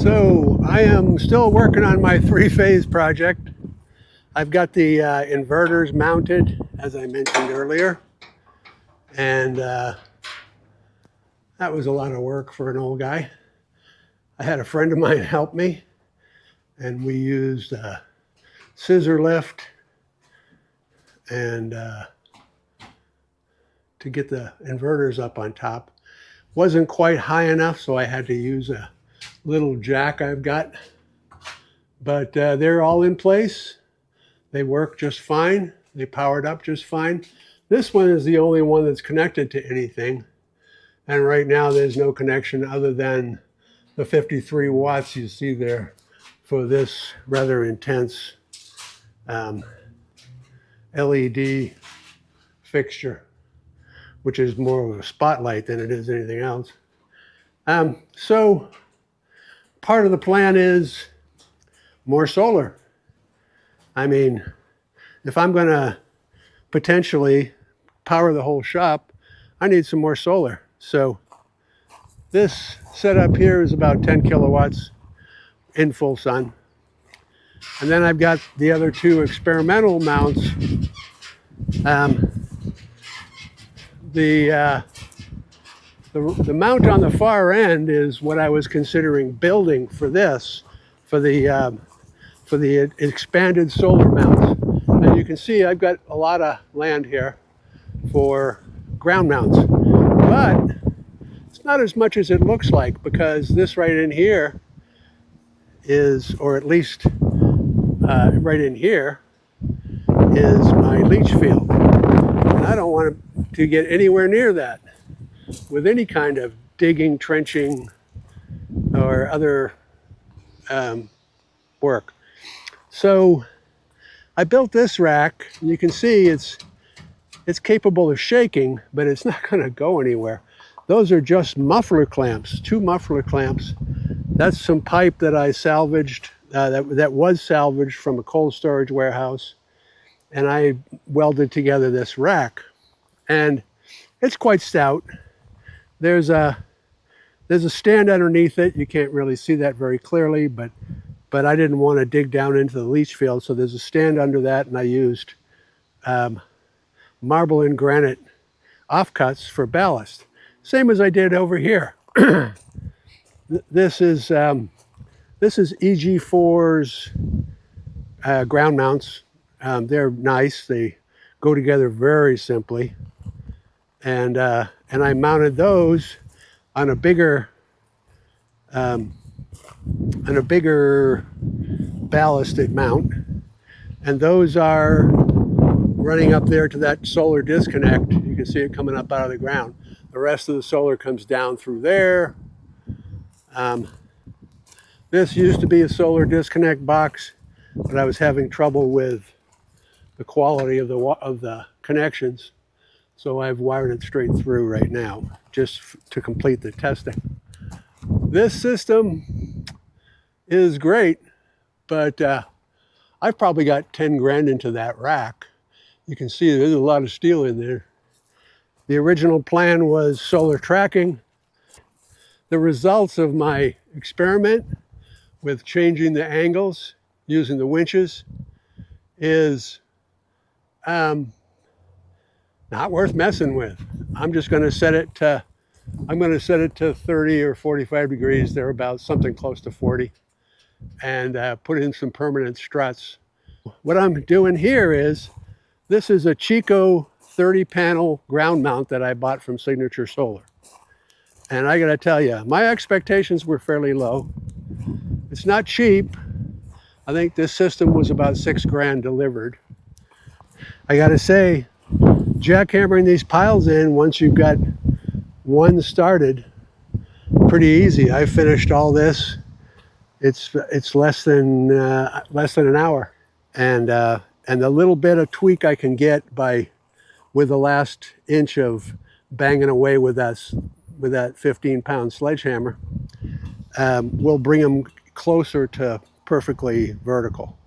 So I am still working on my three-phase project. I've got the inverters mounted, as I mentioned earlier, and that was a lot of work for an old guy. I had a friend of mine help me, and we used a scissor lift and to get the inverters up on top. Wasn't quite high enough, so I had to use a little jack I've got, but they're all in place. They work just fine. They powered up just fine. This one is the only one that's connected to anything, and right now there's no connection other than the 53 watts you see there for this rather intense LED fixture, which is more of a spotlight than it is anything else. So part of the plan is more solar. I mean, if I'm going to potentially power the whole shop, I need some more solar. So this setup here is about 10 kilowatts in full sun. And then I've got the other two experimental mounts. The mount on the far end is what I was considering building for this, for the expanded solar mounts. And you can see I've got a lot of land here for ground mounts, but it's not as much as it looks like, because this right in here is, or at least right in here is my leach field. And I don't want to get anywhere near that with any kind of digging, trenching, or other work. So I built this rack. You can see it's capable of shaking, but it's not going to go anywhere. Those are just muffler clamps, 2 muffler clamps. That's some pipe that I salvaged, that was salvaged from a cold storage warehouse, and I welded together this rack. And it's quite stout. There's a stand underneath it. You can't really see that very clearly, but I didn't want to dig down into the leach field, so there's a stand under that, and I used marble and granite offcuts for ballast. Same as I did over here. This is EG4's ground mounts. They're nice. They go together very simply, and I mounted those on a bigger ballasted mount, and those are running up there to that solar disconnect. You can see it coming up out of the ground. The rest of the solar comes down through there. This used to be a solar disconnect box, but I was having trouble with the quality of the connections, so I've wired it straight through right now just to complete the testing. This system is great, but I've probably got 10 grand into that rack. You can see there's a lot of steel in there. The original plan was solar tracking. The results of my experiment with changing the angles using the winches is not worth messing with. I'm just going to set it to 30 or 45 degrees, thereabouts, something close to 40, and put in some permanent struts. What I'm doing here is, this is a Chiko 30 panel ground mount that I bought from Signature Solar. And I gotta tell you, my expectations were fairly low. It's not cheap. I think this system was about 6 grand delivered. I gotta say, jackhammering these piles in, once you've got one started, pretty easy. I finished all this. It's less than an hour, and the little bit of tweak I can get with the last inch of banging away with that 15-pound sledgehammer will bring them closer to perfectly vertical,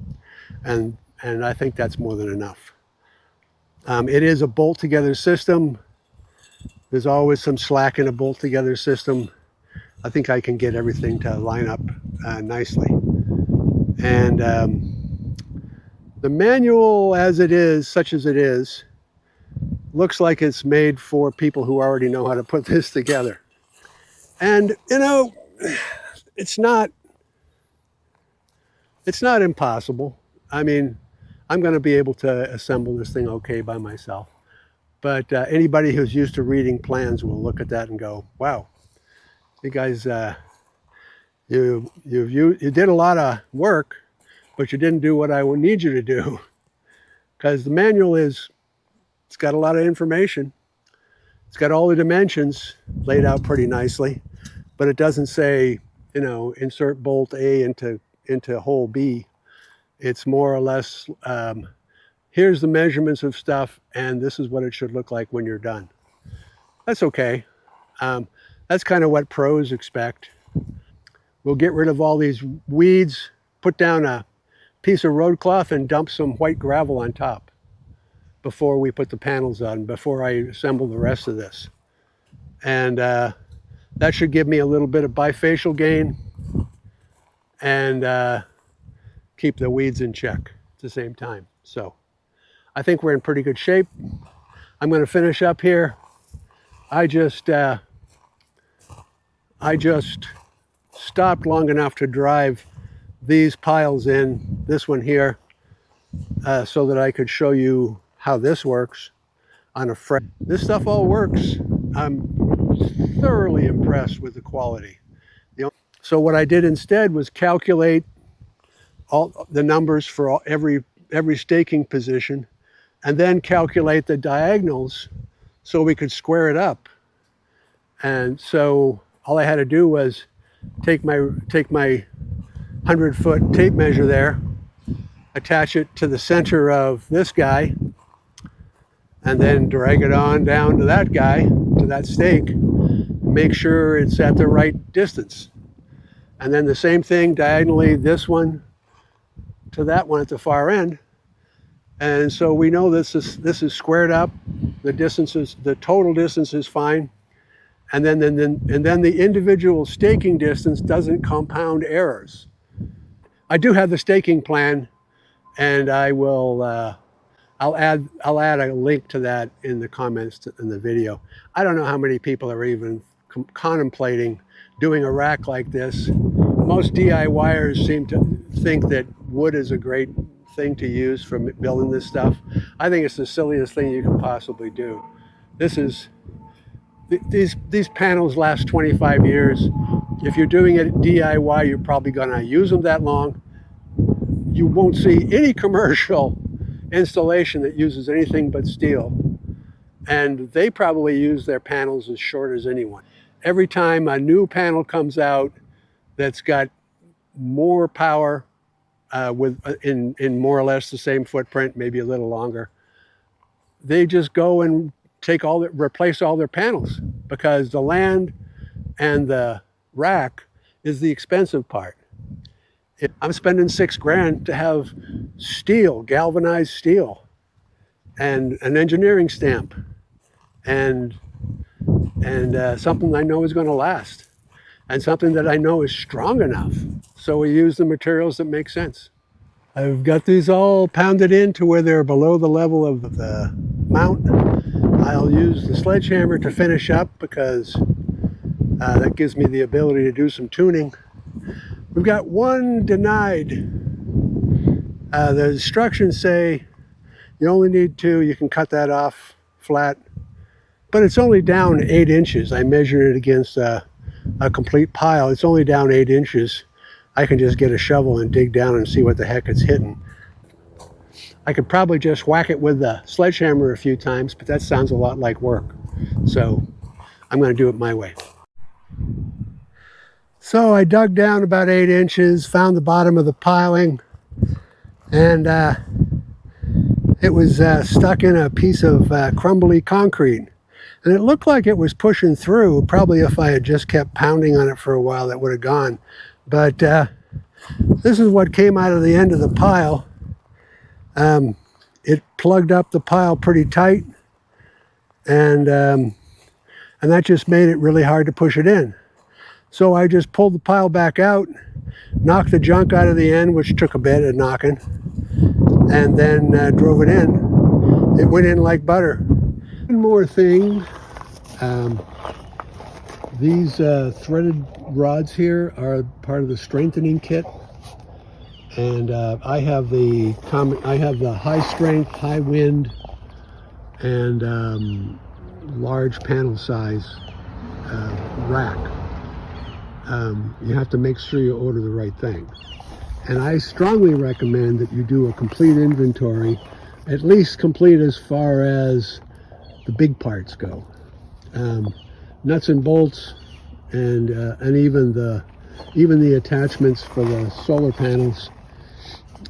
and I think that's more than enough. It is a bolt together system. There's always some slack in a bolt together system. I think I can get everything to line up nicely. And the manual as it is, such as it is, looks like it's made for people who already know how to put this together. And, you know, it's not impossible. I mean, I'm going to be able to assemble this thing okay by myself. But anybody who's used to reading plans will look at that and go, wow, you guys, you did a lot of work, but you didn't do what I would need you to do. Because the manual it's got a lot of information. It's got all the dimensions laid out pretty nicely, but it doesn't say, you know, insert bolt A into hole B. It's more or less, here's the measurements of stuff, and this is what it should look like when you're done. That's okay. That's kind of what pros expect. We'll get rid of all these weeds, put down a piece of road cloth and dump some white gravel on top before we put the panels on, before I assemble the rest of this. And that should give me a little bit of bifacial gain and keep the weeds in check at the same time. So I think we're in pretty good shape. I'm going to finish up here. I just stopped long enough to drive these piles in, this one here, so that I could show you how this works on a frame. This stuff all works. I'm thoroughly impressed with the quality. So what I did instead was calculate all the numbers for every staking position, and then calculate the diagonals so we could square it up. And so all I had to do was take my 100-foot tape measure there, attach it to the center of this guy, and then drag it on down to that guy, to that stake, make sure it's at the right distance. And then the same thing diagonally, this one to that one at the far end. And so we know this is squared up. The total distance is fine. And then the individual staking distance doesn't compound errors. I do have the staking plan, and I will I'll add a link to that in the comments in the video. I don't know how many people are even contemplating doing a rack like this. Most DIYers seem to think that wood is a great thing to use for building this stuff. I think it's the silliest thing you can possibly do. These panels last 25 years. If you're doing it DIY, you're probably going to use them that long. You won't see any commercial installation that uses anything but steel. And they probably use their panels as short as anyone. Every time a new panel comes out that's got more power in more or less the same footprint, maybe a little longer, they just go and replace all their panels, because the land and the rack is the expensive part. I'm spending $6 grand to have steel, galvanized steel, and an engineering stamp, and something I know is going to last, and something that I know is strong enough. So we use the materials that make sense. I've got these all pounded in to where they're below the level of the mount. I'll use the sledgehammer to finish up, because that gives me the ability to do some tuning. We've got one denied. The instructions say you only need 2. You can cut that off flat, but it's only down 8 inches. I measured it against a complete pile. It's only down 8 inches. I can just get a shovel and dig down and see what the heck it's hitting. I could probably just whack it with the sledgehammer a few times, but that sounds a lot like work. So I'm going to do it my way. So I dug down about 8 inches, found the bottom of the piling, and it was stuck in a piece of crumbly concrete. And it looked like it was pushing through. Probably if I had just kept pounding on it for a while, that would have gone. But this is what came out of the end of the pile. It plugged up the pile pretty tight, and that just made it really hard to push it in. So I just pulled the pile back out, knocked the junk out of the end, which took a bit of knocking, and then drove it in. It went in like butter. One more thing, these threaded rods here are part of the strengthening kit, and I have the high strength, high wind, and large panel size rack. You have to make sure you order the right thing. And I strongly recommend that you do a complete inventory, at least complete as far as the big parts go. Nuts and bolts, and even the attachments for the solar panels.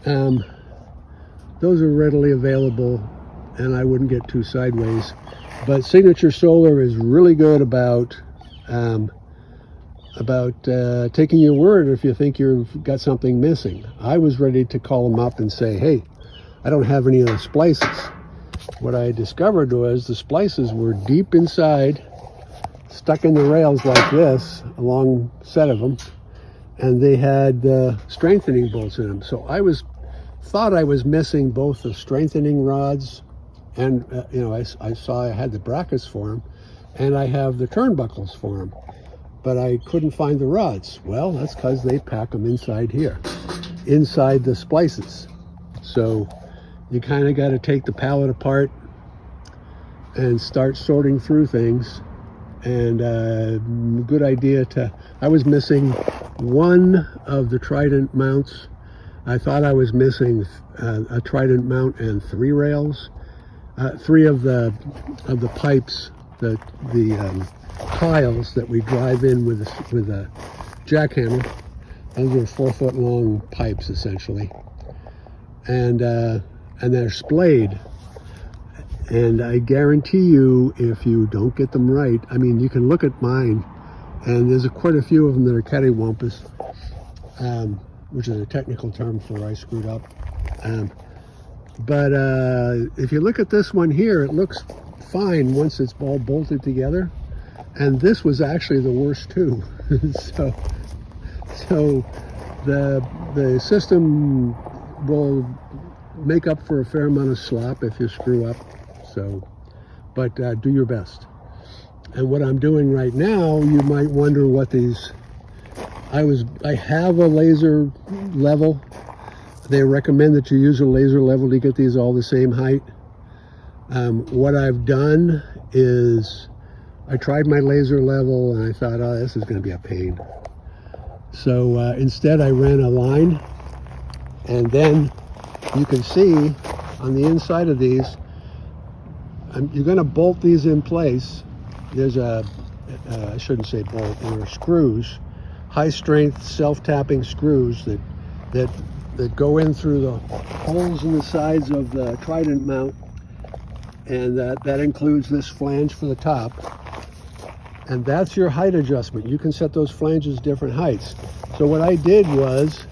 Those are readily available, and I wouldn't get too sideways. But Signature Solar is really good about taking your word if you think you've got something missing. I was ready to call them up and say, hey, I don't have any of the splices. What I discovered was the splices were deep inside, stuck in the rails like this, a long set of them, and they had strengthening bolts in them. So I thought I was missing both the strengthening rods, and I saw I had the brackets for them, and I have the turnbuckles for them, but I couldn't find the rods. Well, that's because they pack them inside here, inside the splices. So you kind of got to take the pallet apart and start sorting through things. And good idea I was missing one of the Trident mounts. I thought I was missing a Trident mount and 3 rails, 3 of the pipes, the piles that we drive in with a jackhammer. Those are 4-foot long pipes essentially, and they're splayed. And I guarantee you, if you don't get them right, I mean, you can look at mine, and there's quite a few of them that are cattywampus, which is a technical term for I screwed up. But if you look at this one here, it looks fine once it's all bolted together. And this was actually the worst too. so the system will make up for a fair amount of slop if you screw up. So, but do your best. And what I'm doing right now, you might wonder what these. I have a laser level. They recommend that you use a laser level to get these all the same height. What I've done is I tried my laser level and I thought, oh, this is going to be a pain. So instead I ran a line, and then you can see on the inside of these, you're going to bolt these in place. There's I shouldn't say bolt, there are screws, high strength self-tapping screws that go in through the holes in the sides of the Trident mount, and that includes this flange for the top. And that's your height adjustment. You can set those flanges different heights. So what I did was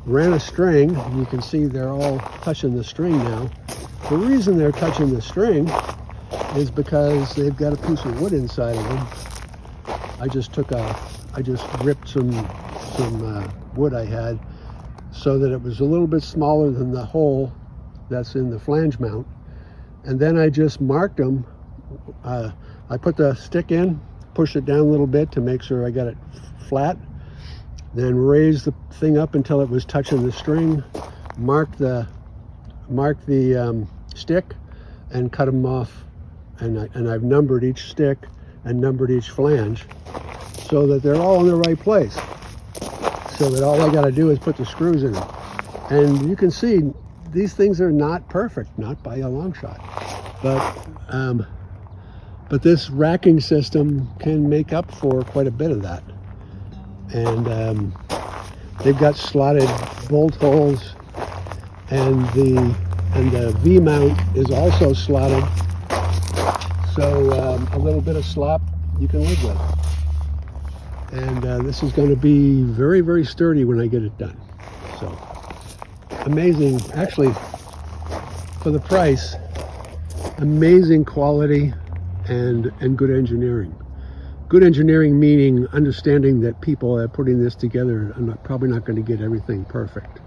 ran a string. You can see they're all touching the string now. The reason they're touching the string is because they've got a piece of wood inside of them. I just ripped some wood I had so that it was a little bit smaller than the hole that's in the flange mount. And then I just marked them. I put the stick in, pushed it down a little bit to make sure I got it flat, then raised the thing up until it was touching the string, marked the stick, and cut them off. And I've numbered each stick and numbered each flange so that they're all in the right place, so that all I got to do is put the screws in them. And you can see these things are not perfect, not by a long shot, but this racking system can make up for quite a bit of that. And they've got slotted bolt holes, and the V mount is also slotted, so a little bit of slop you can live with. And this is going to be very, very sturdy when I get it done. So amazing, actually, for the price, amazing quality and good engineering. Good engineering meaning understanding that people are putting this together are probably not going to get everything perfect.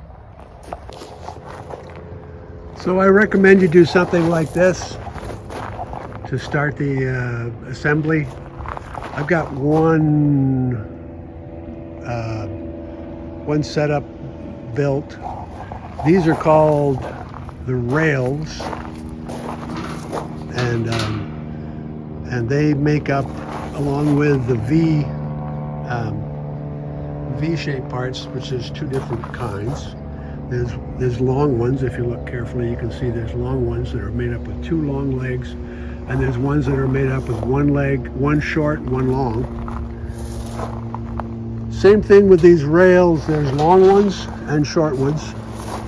So I recommend you do something like this to start the assembly. I've got one setup built. These are called the rails, and they make up, along with the V-shaped parts, which is two different kinds. There's long ones. If you look carefully, you can see there's long ones that are made up with two long legs, and there's ones that are made up with one leg, one short, one long. Same thing with these rails. There's long ones and short ones.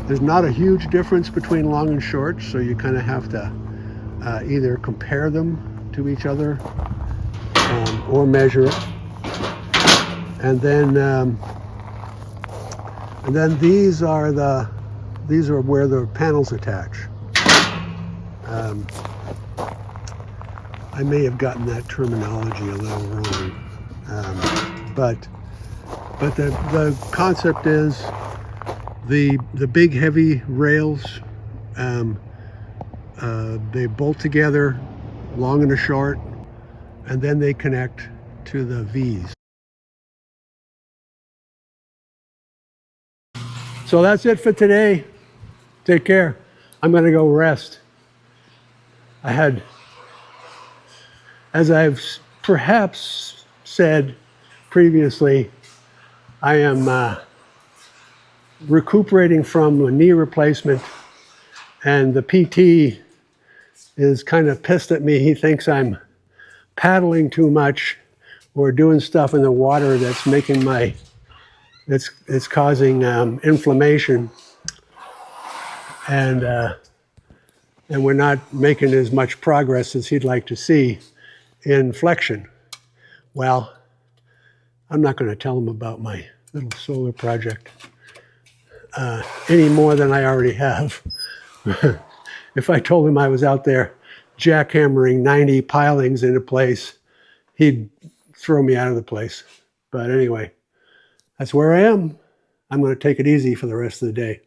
There's not a huge difference between long and short, so you kind of have to either compare them to each other or measure it. And then these are where the panels attach. I may have gotten that terminology a little wrong, but the concept is the big heavy rails. They bolt together, long and a short, and then they connect to the V's. So that's it for today. Take care. I'm going to go rest. As I've perhaps said previously, I am recuperating from a knee replacement, and the PT is kind of pissed at me. He thinks I'm paddling too much or doing stuff in the water that's making it's causing inflammation, and we're not making as much progress as he'd like to see in flexion. Well, I'm not going to tell him about my little solar project any more than I already have. If I told him I was out there jackhammering 90 pilings into place, he'd throw me out of the place. But anyway, that's where I am. I'm going to take it easy for the rest of the day.